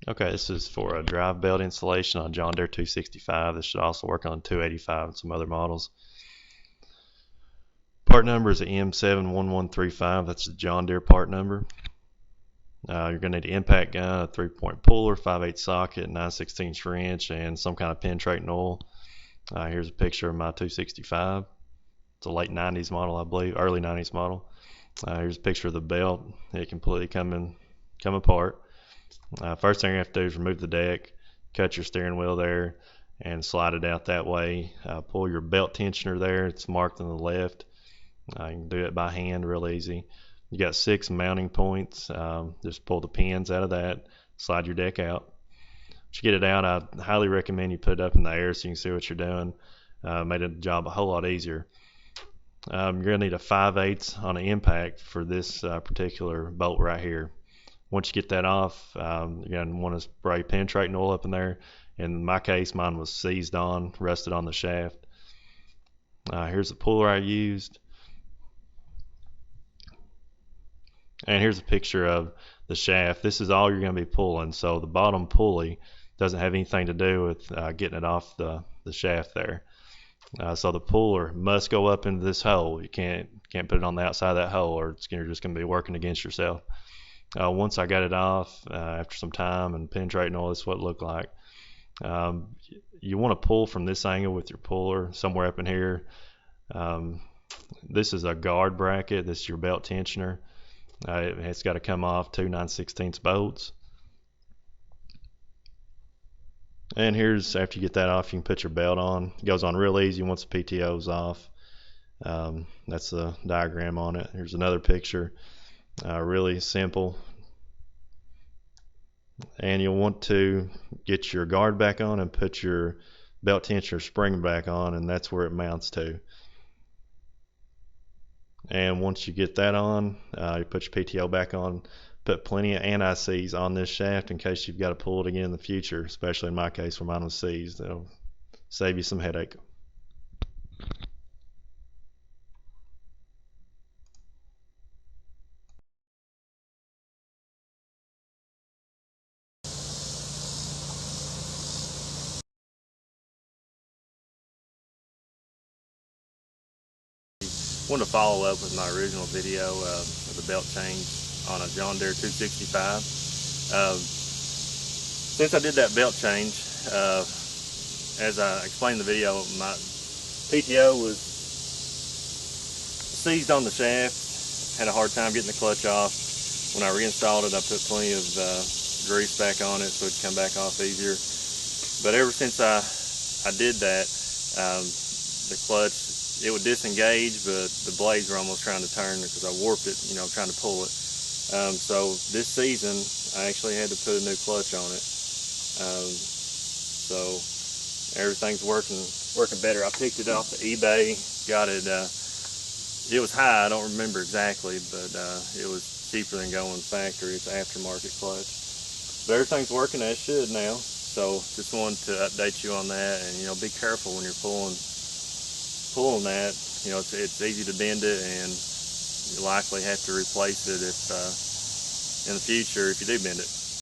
Okay, this is for a drive belt installation on John Deere 265. This should also work on 285 and some other models. Part number is M71135. That's the John Deere part number. You're going to need an impact gun, a 3-point puller, 5/8 socket, 9/16 wrench, and some kind of penetrating oil. Here's a picture of my 265. It's a late 90s model, I believe, early 90s model. Here's a picture of the belt. It completely come apart. First thing you have to do is remove the deck, cut your steering wheel there, and slide it out that way. Pull your belt tensioner there. It's marked on the left. You can do it by hand real easy. You got 6 mounting points. Just pull the pins out of that, slide your deck out. Once you get it out, I highly recommend you put it up in the air so you can see what you're doing. Made the job a whole lot easier. You're going to need a 5/8 on an impact for this particular bolt right here. Once you get that off, you're going to want to spray penetrating oil up in there. In my case, mine was seized on, rusted on the shaft. Here's the puller I used. And here's a picture of the shaft. This is all you're going to be pulling, so the bottom pulley doesn't have anything to do with getting it off the shaft there. So the puller must go up into this hole. You can't put it on the outside of that hole, or you're just going to be working against yourself. Once I got it off, after some time and penetrating oil, this is what it looked like. You want to pull from this angle with your puller somewhere up in here. This is a guard bracket. This is your belt tensioner. It's got to come off 2 9/16 bolts. And here's, after you get that off, you can put your belt on. It goes on real easy once the PTO is off. That's the diagram on it. Here's another picture. Really simple. And you'll want to get your guard back on and put your belt tensioner spring back on, and that's where it mounts to. And once you get that on, you put your PTO back on. Put plenty of anti-seize on this shaft in case you've got to pull it again in the future, especially in my case where mine was seized. It'll save you some headache. Wanted to follow up with my original video of the belt change on a John Deere 265. Since I did that belt change, as I explained in the video, my PTO was seized on the shaft. Had a hard time getting the clutch off. When I reinstalled it, I put plenty of grease back on it so it'd come back off easier. But ever since I did that, the clutch, it would disengage, but the blades were almost trying to turn because I warped it, trying to pull it. So this season, I actually had to put a new clutch on it. So everything's working better. I picked it off of eBay, got it. It was high, I don't remember exactly, but it was cheaper than going factory. It's aftermarket clutch. But everything's working as it should now. So just wanted to update you on that, and be careful when you're pulling that. It's easy to bend it, and you likely have to replace it if in the future if you do bend it.